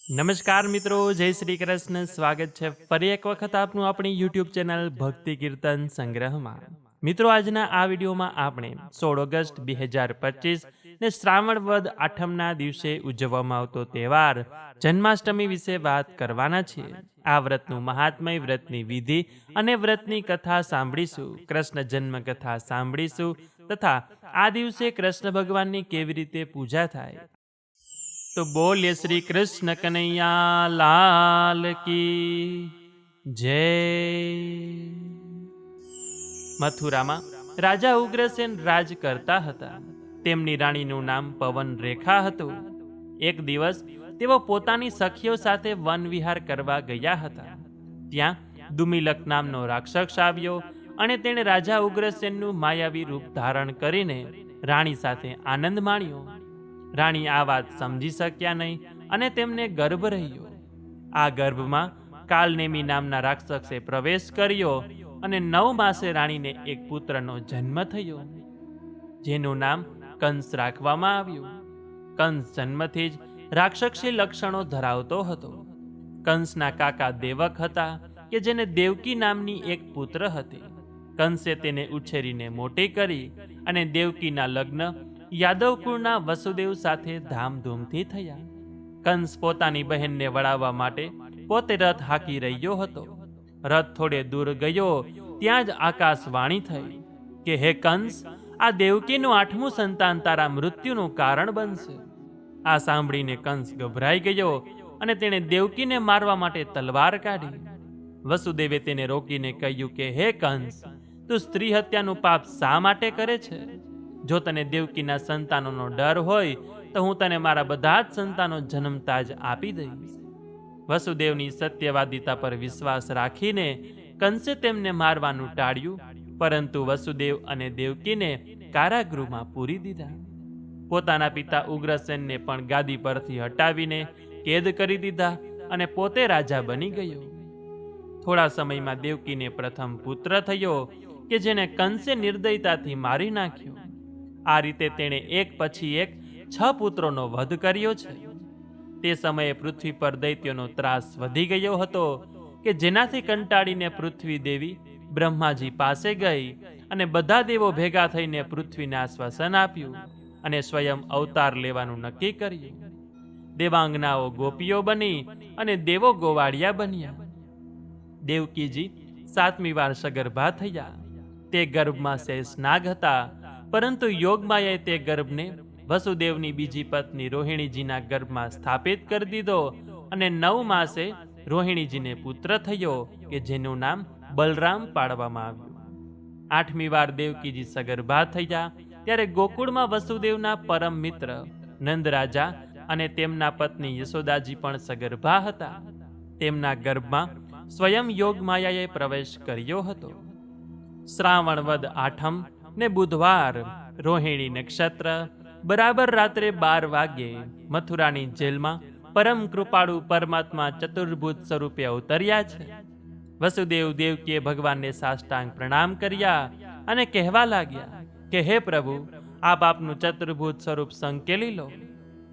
નમસ્કાર મિત્રો, જય શ્રી કૃષ્ણ. સ્વાગત છે ફરી એક વખત આપનું આપણી યુટ્યુબ ચેનલ ભક્તિ કીર્તન સંગ્રહમાં. મિત્રો, આજના આ વિડીયોમાં આપણે 16 ઓગસ્ટ 2025 ને શ્રાવણ વદ આઠમના દિવસે ઉજવવામાં આવતો તહેવાર જન્માષ્ટમી વિશે વાત કરવાના છીએ. આ વ્રતનું મહાત્મય, વ્રતની વિધિ અને વ્રતની કથા સાંભળીશું. કૃષ્ણ જન્મ કથા સાંભળીશું તથા આ દિવસે કૃષ્ણ ભગવાનની કેવી રીતે પૂજા થાય. તો બોલીએ શ્રી કૃષ્ણ કનૈયા લાલ કી જય. મથુરામાં રાજા ઉગ્રસેન રાજ કરતા હતા. તેમની રાણીનું નામ પવન રેખા હતું. એક દિવસ તેઓ પોતાની સખીઓ સાથે વન વિહાર કરવા ગયા હતા. ત્યાં દુમિલક નામનો રાક્ષસ આવ્યો અને તેણે રાજા ઉગ્રસેનનું માયાવી રૂપ ધારણ કરીને રાણી સાથે આનંદ માણ્યો. રાણી આ વાત સમજી શક્યા નહીં અને તેમને ગર્ભ રહ્યો. આ ગર્ભમાં કાલનેમી નામના રાક્ષસે પ્રવેશ કર્યો અને 9 માસે રાણીને એક પુત્રનો જન્મ થયો, જેનું નામ કંસ રાખવામાં આવ્યું. કંસ જન્મથી જ રાક્ષસી લક્ષણો ધરાવતો હતો. કંસના કાકા દેવક હતા કે જેને દેવકી નામની એક પુત્ર હતી. કંસે તેને ઉછેરીને મોટી કરી અને દેવકીના લગ્ન યાદવ કુળના વસુદેવ સાથે ધામધૂમથી થયા. કંસ પોતાની બહેનને વળાવવા માટે પોતે રથ હાંકી રહ્યો હતો. રથ થોડે દૂર ગયો ત્યાં જ આકાશવાણી થઈ કે હે કંસ, આ દેવકીનું 8મું સંતાન તારા મૃત્યુનું કારણ બનશે. આ સાંભળીને કંસ ગભરાઈ ગયો અને તેણે દેવકીને મારવા માટે તલવાર કાઢી. વસુદેવે તેને રોકીને કહ્યું કે હે કંસ, તું સ્ત્રી હત્યાનું પાપ શા માટે કરે છે? જો તને દેવકીના સંતાનોનો ડર હોય તો હું તને મારા બધા જ સંતાનો જન્મતા જ આપી દઈશ. વસુદેવની સત્યવાદિતા પર વિશ્વાસ રાખીને કંસે તેમને મારવાનું ટાળ્યું, પરંતુ વસુદેવ અને દેવકીને કારાગૃહમાં પૂરી દીધા. પોતાના પિતા ઉગ્રસેનને પણ ગાદી પરથી હટાવીને કેદ કરી દીધા અને પોતે રાજા બની ગયો. થોડા સમયમાં દેવકીને પ્રથમ પુત્ર થયો કે જેને કંસે નિર્દયતાથી મારી નાખ્યો. આ રીતે તેણે એક પછી એક 6 પુત્રોનો વધ કર્યો છે. તે સમયે પૃથ્વી પર દૈત્યોનો ત્રાસ વધી ગયો હતો કે જેનાથી કંટાળીને પૃથ્વી દેવી બ્રહ્માજી પાસે ગઈ અને બધા દેવો ભેગા થઈને પૃથ્વીને આશ્વાસન આપ્યું અને સ્વયં અવતાર લેવાનું નક્કી કર્યું. દેવાંગનાઓ ગોપીઓ બની અને દેવો ગોવાળિયા બન્યા. દેવકીજી 7મી વાર સગર્ભા થયા. તે ગર્ભમાં શેષ નાગ હતા, પરંતુ યોગમાયાએ તે ગર્ભને વસુદેવની બીજી પત્ની રોહિણીજીના ગર્ભમાં સ્થાપિત કરી દીધો અને 9 માસે રોહિણીજીને પુત્ર થયો કે જેનું નામ બલરામ પાડવામાં આવ્યું. 8મી વાર દેવકીજી સગર્ભા થયા ત્યારે ગોકુળમાં વસુદેવના પરમ મિત્ર નંદરાજા અને તેમના પત્ની યશોદાજી પણ સગર્ભા હતા. તેમના ગર્ભમાં સ્વયં યોગમાયાએ પ્રવેશ કર્યો હતો. શ્રાવણ વદ આઠમ ને બુધવાર રોહિણી નક્ષત્ર બરાબર રાત્રે 12 વાગ્યે મથુરાની જેલમાં પરમ કૃપાળુ પરમાત્મા ચતુર્ભુજ સ્વરૂપે અવતર્યા છે. વસુદેવ દેવકીએ ભગવાનને સાષ્ટાંગ પ્રણામ કર્યા અને કહેવા લાગ્યા કે હે પ્રભુ, આપ આપનું ચતુર્ભુજ સ્વરૂપ સંકેલી લો.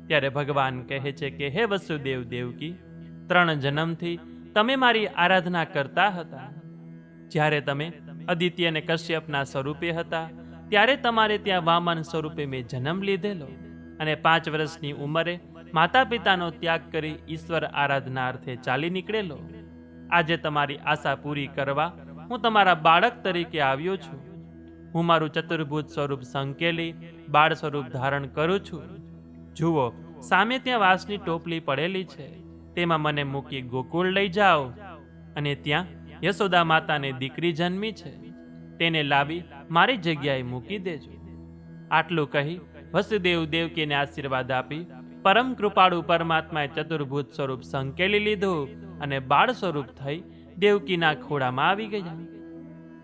ત્યારે ભગવાન કહે છે કે હે વસુદેવ દેવકી, 3 જન્મથી તમે મારી આરાધના કરતા હતા. જ્યારે તમે અદિત્ય અને કશ્યપના સ્વરૂપે હતા ત્યારે તમારે ત્યાં વામન સ્વરૂપે મેં જન્મ લીધેલો અને 5 વર્ષની ઉંમરે માતા પિતાનો ત્યાગ કરી ઈશ્વર આરાધના અર્થે ચાલી નીકળેલો. આજે તમારી આશા પૂરી કરવા હું તમારા બાળક તરીકે આવ્યો છું. હું મારું ચતુર્ભુજ સ્વરૂપ સંકેલી બાળ સ્વરૂપ ધારણ કરું છું. જુઓ, સામે ત્યાં વાંસની ટોપલી પડેલી છે, તેમાં મને મૂકી ગોકુળ લઈ જાઓ અને ત્યાં યશોદા માતાને દીકરી જન્મી છે, તેને લાવી મારી જગ્યાએ મૂકી દેજો. આટલું કહી વસુદેવ દેવકીને આશીર્વાદ આપી પરમ કૃપાળુ પરમાત્માએ ચતુર્ભુજ સ્વરૂપ સંકેલી લીધું અને બાળ સ્વરૂપ થઈ દેવકીના ખોળામાં આવી ગયા.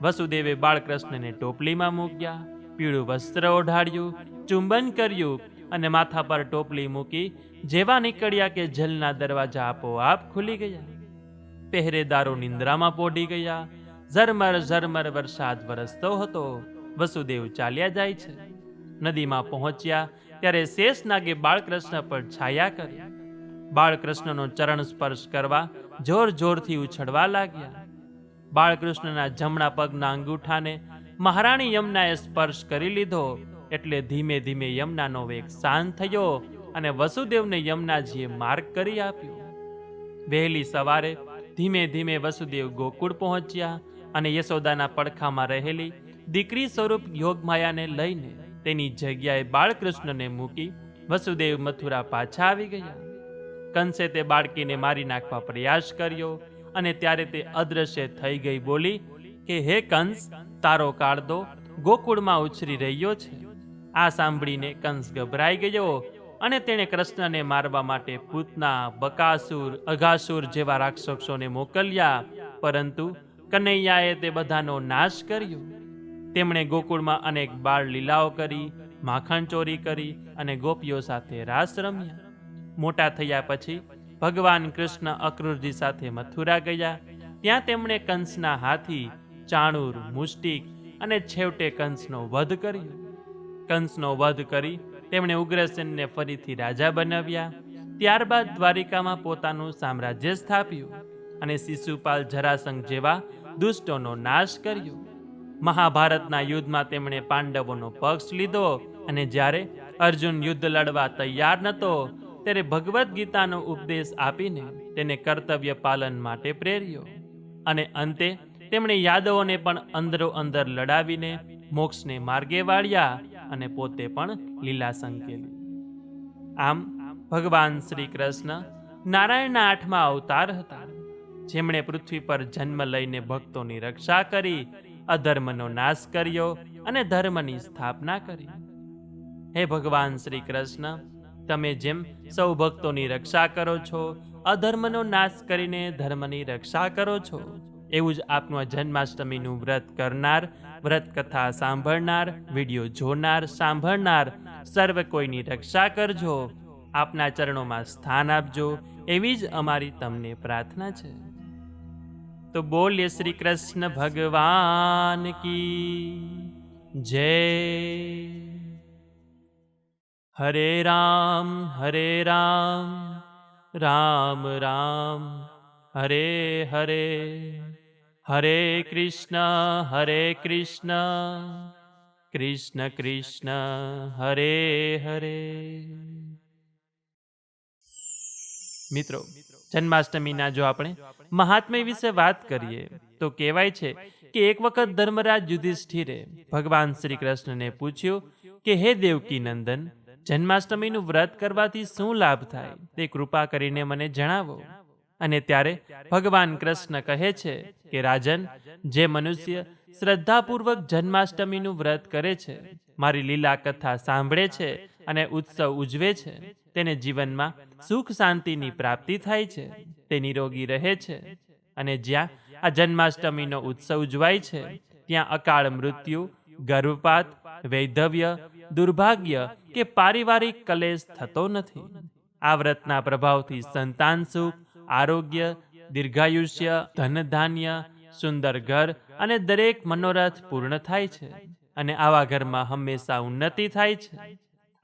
વસુદેવે બાળકૃષ્ણને ટોપલીમાં મૂક્યા, પીળું વસ્ત્ર ઓઢાડ્યું, ચુંબન કર્યું અને માથા પર ટોપલી મૂકી જેવા નીકળ્યા કે જેલના દરવાજા આપોઆપ ખુલી ગયા. પહેરેદારો નિંદ્રામાં પોઢી ગયા. ઝરમર ઝરમર વરસાદ વરસતો હતો. વસુદેવ ચાલ્યા જાય છે. નદીમાં પહોંચ્યા ત્યારે શેષનાગે બાળકૃષ્ણ પર છાયા કરી. બાળકૃષ્ણનો ચરણ સ્પર્શ કરવા જોર જોરથી ઉછળવા લાગ્યા. બાળકૃષ્ણના જમણા પગના અંગૂઠાને મહારાણી યમુનાએ સ્પર્શ કરી લીધો એટલે ધીમે ધીમે યમુનાનો વેગ શાંત થયો અને વસુદેવને યમુનાજીએ માર્ગ કરી આપ્યો. વહેલી સવારે ધીમે ધીમે વસુદેવ ગોકુળ પહોંચ્યા અને યશોદાના પડખામાં રહેલી દીકરી સ્વરૂપ યોગમાયાને લઈને તેની જગ્યાએ બાળકૃષ્ણને મૂકી વસુદેવ મથુરા પાછા આવી ગયા. કંસે તે બાળકીને મારી નાખવા પ્રયાસ કર્યો અને ત્યારે તે અદ્રશ્ય થઈ ગઈ, બોલી કે હે કંસ, તારો કાળદો ગોકુળમાં ઉછરી રહ્યો છે. આ સાંભળીને કંસ ગભરાઈ ગયો અને તેણે કૃષ્ણને મારવા માટે પૂતના, બકાસુર, અઘાસુર જેવા રાક્ષસોને મોકલ્યા, પરંતુ કનૈયાએ તે બધાનો નાશ કર્યો. તેમણે ગોકુળમાં અનેક બાળ લીલાઓ કરી, માખણ ચોરી કરી અને ગોપીઓ સાથે રાસ રમ્યા. મોટા થયા પછી ભગવાન કૃષ્ણ અક્રૂરજી સાથે મથુરા ગયા. ત્યાં તેમણે કંસના હાથી, ચાણૂર, મુષ્ટિક અને છેવટે કંસનો વધ કર્યો. કંસનો વધ કરી તેમણે ઉગ્રસેનને ફરીથી રાજા બનાવ્યા. ત્યારબાદ દ્વારિકામાં પોતાનું સામ્રાજ્ય સ્થાપ્યું અને શિશુપાલ, જરાસંઘ જેવા દુષ્ટોનો નાશ કર્યો. મહાભારતના યુદ્ધમાં તેમણે પાંડવોનો પક્ષ લીધો અને જ્યારે અર્જુન યુદ્ધ લડવા તૈયાર નહોતો ત્યારે ભગવદ્ ગીતાનો ઉપદેશ આપીને તેને કર્તવ્ય પાલન માટે પ્રેર્યો અને અંતે તેમણે યાદવોને પણ અંદરો અંદર લડાવીને મોક્ષને માર્ગે વાળ્યા અને પોતે પણ લીલા સંકેલી. આમ ભગવાન શ્રી કૃષ્ણ નારાયણના 8મા અવતાર હતા, જેમણે પૃથ્વી પર જન્મ લઈને ભક્તોની રક્ષા કરી, અધર્મનો નાશ કર્યો અને ધર્મની સ્થાપના કરી. હે ભગવાન શ્રી કૃષ્ણ, તમે જેમ સૌ ભક્તોની રક્ષા કરો છો, અધર્મનો નાશ કરીને ધર્મની રક્ષા કરો છો, એવું જ આપનું જન્માષ્ટમીનું વ્રત કરનાર, વ્રત કથા સાંભળનાર, વિડીયો જોનાર, સાંભળનાર સર્વ કોઈની રક્ષા કરજો. આપના ચરણોમાં સ્થાન આપજો, એવી જ અમારી તમને પ્રાર્થના છે. તો બોલીએ શ્રી કૃષ્ણ ભગવાન કી જય. હરે રામ રામ રામ હરે હરે, હરે કૃષ્ણ કૃષ્ણ કૃષ્ણ હરે હરે. મિત્રો, જન્માષ્ટમીના જો આપણે મહાત્મ્ય વિશે વાત કરીએ તો કહેવાય છે કે એક વખત ધર્મરાજ યુધિષ્ઠિરે ભગવાન શ્રી કૃષ્ણને પૂછ્યું કે હે દેવકી નંદન, જન્માષ્ટમીનું વ્રત કરવાથી શું લાભ થાય તે કૃપા કરીને મને જણાવો. અને ત્યારે ભગવાન કૃષ્ણ કહે છે કે રાજન, જે મનુષ્ય શ્રદ્ધાપૂર્વક જન્માષ્ટમીનું વ્રત કરે છે, મારી લીલા કથા સાંભળે છે અને ઉત્સવ ઉજવે છે, તેને જીવનમાં સુખ શાંતિની પ્રાપ્તિ થાય છે, તે નિરોગી રહે છે. અને જ્યાં આ જન્માષ્ટમીનો ઉત્સવ ઉજવાય છે ત્યાં અકાળ મૃત્યુ, ગર્ભપાત, વૈધવ્ય, દુર્ભાગ્ય કે પારિવારિક કલેશ થતો નથી. આ વ્રતના પ્રભાવથી સંતાન સુખ, આરોગ્ય, દીર્ઘાયુષ્ય, ધન ધાન્ય, સુંદર ઘર અને દરેક મનોરથ પૂર્ણ થાય છે અને આવા ઘરમાં હંમેશા ઉન્નતિ થાય છે.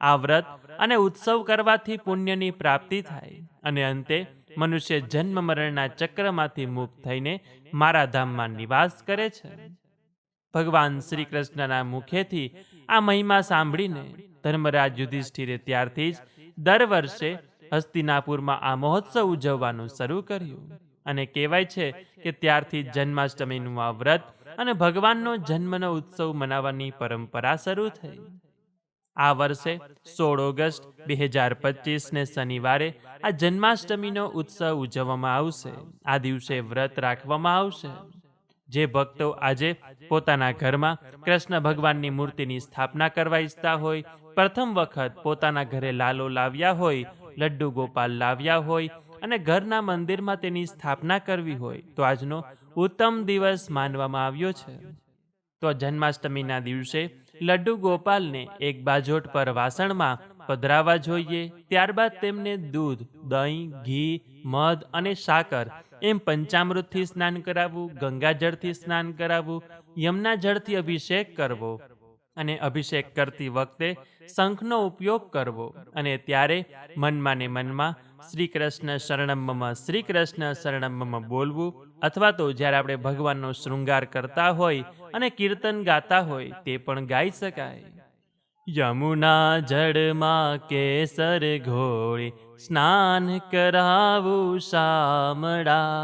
આ વ્રત અને ઉત્સવ કરવાથી પુણ્યની પ્રાપ્તિ થાય અને અંતે મનુષ્ય જન્મ મરણના ચક્રમાંથી મુક્ત થઈને મારા ધામમાં નિવાસ કરે છે. ભગવાન શ્રી કૃષ્ણના મુખેથી આ મહિમા સાંભળીને ધર્મરાજ યુધિષ્ઠિરે ત્યારથી જ દર વર્ષે હસ્તિનાપુરમાં આ મહોત્સવ ઉજવવાનું શરૂ કર્યું અને કહેવાય છે કે ત્યારથી જન્માષ્ટમીનું આ વ્રત અને ભગવાનનો જન્મનો ઉત્સવ મનાવવાની પરંપરા શરૂ થઈ. આ વર્ષે 16 ઓગસ્ટ 2025ને શનિવારે આ જન્માષ્ટમીનો ઉત્સવ ઉજવવામાં આવશે. આ દિવસે વ્રત રાખવામાં આવશે. જે ભક્તો આજે પોતાના ઘરમાં કૃષ્ણ ભગવાનની મૂર્તિની સ્થાપના કરવા ઈચ્છતા હોય, પ્રથમ વખત પોતાના ઘરે લાલો લાવ્યા હોય, લડ્ડુ ગોપાલ લાવ્યા હોય અને ઘરના મંદિરમાં તેની સ્થાપના કરવી હોય તો આજનો ઉત્તમ દિવસ માનવામાં આવ્યો છે. તો જન્માષ્ટમીના દિવસે લડ્ડુ ગોપાલને એક બાજોટ પર વાસણમાં પધરાવવા જોઈએ. ત્યારબાદ તેમને દૂધ, દહીં, ઘી, મધ અને સાકર એમ પંચામૃતથી સ્નાન કરાવવું, ગંગાજળથી સ્નાન કરાવવું, યમુના જળથી અભિષેક કરવો અને અભિષેક કરતી વખતે શંખનો ઉપયોગ કરવો અને ત્યારે મનમાં ને મનમાં શ્રી કૃષ્ણ શરણમ મમ, શ્રી કૃષ્ણ શરણમ મમ બોલવું, અથવા તો જ્યારે આપણે ભગવાનનો શૃંગાર કરતા હોય અને કીર્તન ગાતા હોય તે પણ ગાઈ શકાય. યમુના જળમાં કેસર ઘોળી સ્નાન કરાવું શામળા,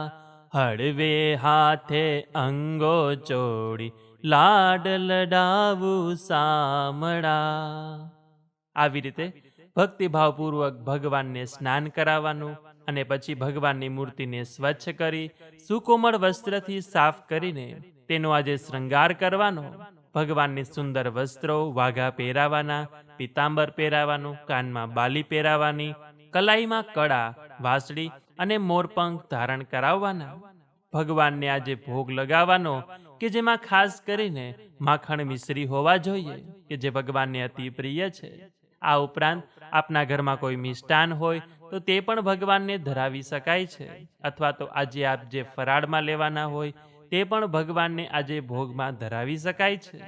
હળવે હાથે અંગો ચોડી લાડ લડાવું શામળા. આવી રીતે ભક્તિભાવપૂર્વક ભગવાનને સ્નાન કરાવવાનું અને પછી ભગવાનની મૂર્તિને સ્વચ્છ કરી સુકોમળ વસ્ત્રથી સાફ કરીને તેનો આજે શૃંગાર કરવાનો. ભગવાનને સુંદર વસ્ત્રો વાઘા પહેરાવાના, પીતાંબર પહેરાવાનું, કાનમાં બાલી પહેરાવાની, કલાઈમાં કડા, વાંસળી અને મોરપંખ ધારણ કરાવવાના. ભગવાનને આજે ભોગ લગાવવાનો કે જેમાં ખાસ કરીને માખણ મિશ્રી હોવા જોઈએ કે જે ભગવાનને અતિ પ્રિય છે. આ ઉપરાંત આપના ઘરમાં કોઈ મિષ્ટાન હોય તો તે પણ ભગવાનને ધરાવી શકાય છે, અથવા તો આજે આપ જે ફરાળમાં લેવાના હોય તે પણ ભગવાનને આજે ભોગમાં ધરાવી શકાય છે.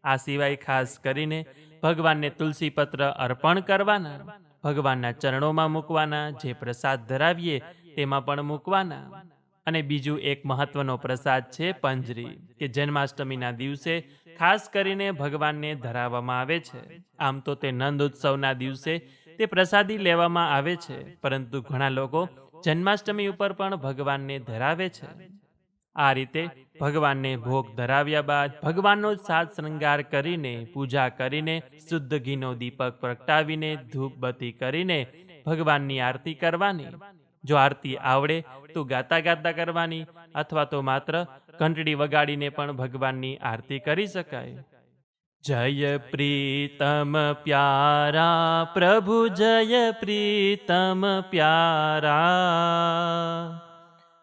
આ સિવાય ખાસ કરીને ભગવાનને તુલસીપત્ર અર્પણ કરવાના, ભગવાનના ચરણોમાં મૂકવાના, જે પ્રસાદ ધરાવીએ તેમાં પણ મૂકવાના. અને બીજું એક મહત્વનો પ્રસાદ છે પંજરી, કે જન્માષ્ટમીના દિવસે ખાસ કરીને ભગવાનને ધરાવવામાં આવે છે. આમ તો તે નંદ ઉત્સવના દિવસે તે પ્રસાદી લેવામાં આવે છે, પરંતુ ઘણા લોકો જન્માષ્ટમી ઉપર પણ ભગવાનને ધરાવે છે. આ રીતે ભગવાનને ભોગ ધરાવ્યા બાદ ભગવાનનો સાજ શૃંગાર કરીને, પૂજા કરીને, શુદ્ધ ઘીનો દીપક પ્રગટાવીને, ધૂપબત્તી કરીને ભગવાનની આરતી કરવાની. જો આરતી આવડે તો ગાતા ગાતા કરવાની, અથવા તો માત્ર ઘંટડી વગાડીને પણ ભગવાનની આરતી કરી શકાય. જય પ્રીતમ પ્યારા પ્રભુ, જય પ્રીતમ પ્યારા,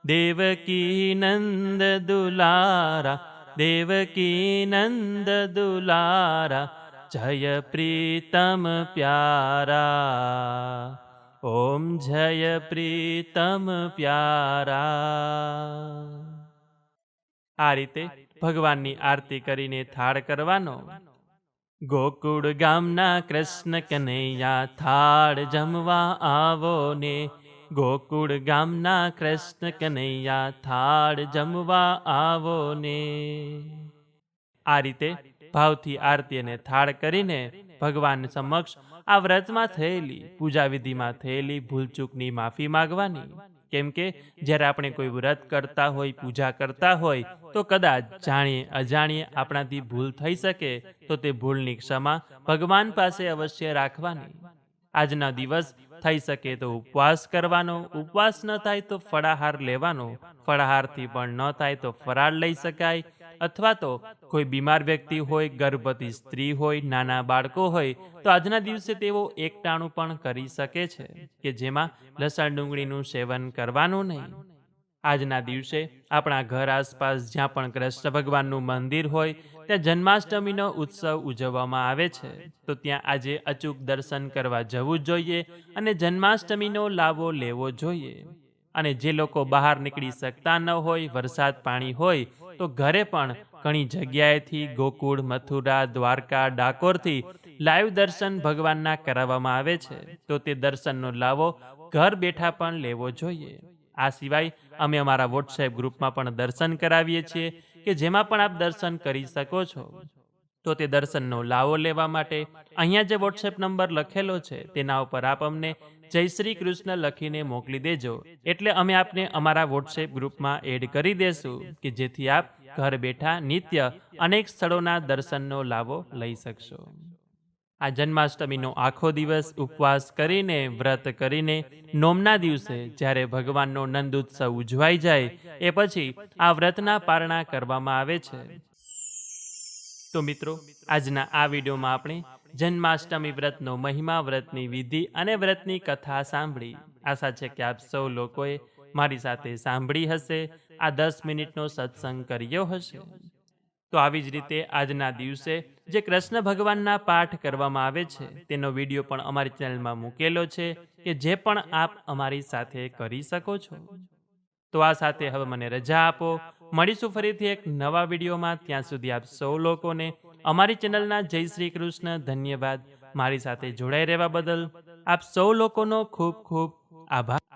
દેવકી નંદ દુલારા, દેવકી નંદ દુલારા, જય પ્રીતમ પ્યારા, ઓમ જય પ્રીતમ પ્યારા. આ રીતે ભગવાનની આરતી કરીને થાળ કરવાનો. ગોકુળ ગામના કૃષ્ણ કનૈયા થાળ જમવા આવો ને, ગોકુળ ગામના કૃષ્ણ કનૈયા થાળ જમવા આવો ને. આ રીતે ભાવથી આરતી અને થાળ કરીને ભગવાન સમક્ષ આ વ્રતમાં થયેલી, પૂજા વિધિમાં થયેલી ભૂલચૂકની માફી માંગવાની. કેમ કે જ્યારે આપણે કોઈ વ્રત કરતા હોય, પૂજા કરતા હોય તો કદાચ જાણીએ અજાણીએ આપણાથી ભૂલ થઈ શકે, તો તે ભૂલની ક્ષમા ભગવાન પાસે અવશ્ય રાખવાની. આજના દિવસ થઈ શકે તો ઉપવાસ કરવાનો, ઉપવાસ ન થાય તો ફળાહાર લેવાનો, ફળાહારથી પણ ન થાય તો ફરાળ લઈ શકાય, અથવા તો કોઈ બીમાર વ્યક્તિ હોય, ગર્ભવતી સ્ત્રી હોય, નાના બાળકો હોય તો આજના દિવસે તેઓ એકટાણું પણ કરી શકે છે કે જેમાં લસણ ડુંગળીનું સેવન કરવાનું નહીં. આજના દિવસે આપણા ઘર આસપાસ જ્યાં પણ કૃષ્ણ ભગવાનનું મંદિર હોય ત્યાં જન્માષ્ટમીનો ઉત્સવ ઉજવવામાં આવે છે, તો ત્યાં આજે અચૂક દર્શન કરવા જવું જોઈએ અને જન્માષ્ટમીનો લાવો લેવો જોઈએ. અને જે લોકો બહાર નીકળી શકતા ન હોય, વરસાદ પાણી હોય, તો ઘરે પણ ઘણી જગ્યાએથી ગોકુળ, મથુરા, દ્વારકા, ડાકોરથી લાઈવ દર્શન ભગવાનના કરાવવામાં આવે છે, તો તે દર્શનનો લાવો ઘર બેઠા પણ લેવો જોઈએ. આ સિવાય અમે અમારા વોટ્સએપ ગ્રુપમાં પણ દર્શન કરાવીએ છીએ કે જેમાં પણ આપ દર્શન કરી શકો છો. તો તે દર્શનનો લાવો લેવા માટે અહીંયા જે વોટ્સએપ નંબર લખેલો છે તેના ઉપર આપ અમને જય શ્રી કૃષ્ણ લખીને મોકલી દેજો, એટલે અમે આપને અમારા વોટ્સએપ ગ્રુપમાં એડ કરી દેશું કે જેથી આપ ઘર બેઠા નિત્ય અનેક સ્થળોના દર્શનનો લાવો લઈ શકશો. આ જન્માષ્ટમીનો આખો દિવસ ઉપવાસ કરીને, વ્રત કરીને, નોમના દિવસે જ્યારે ભગવાનનો નંદ ઉત્સવ ઉજવાઈ જાય એ પછી આ વ્રતના પારણા કરવામાં આવે છે. તો મિત્રો, આજના આ વિડીયોમાં આપણે જન્માષ્ટમી વ્રતનો મહિમા, વ્રતની વિધિ અને વ્રતની કથા સાંભળી. આશા છે કે આપ સૌ લોકોએ મારી સાથે સાંભળી હશે, આ 10 મિનિટનો સત્સંગ કર્યો હશે. તો આવી જ રીતે આજના દિવસે જે કૃષ્ણ ભગવાનના પાઠ કરવામાં આવે છે તેનો વિડીયો પણ અમારી ચેનલમાં મૂકેલો છે કે જે પણ આપ અમારી સાથે કરી શકો છો. તો આ સાથે હવે મને રજા આપો. મળીશું ફરીથી એક નવા વિડીયોમાં. ત્યાં સુધી આપ સૌ લોકોને અમારી ચેનલના જય શ્રી કૃષ્ણ. ધન્યવાદ મારી સાથે જોડાઈ રહેવા બદલ. આપ સૌ લોકોનો ખૂબ ખૂબ આભાર.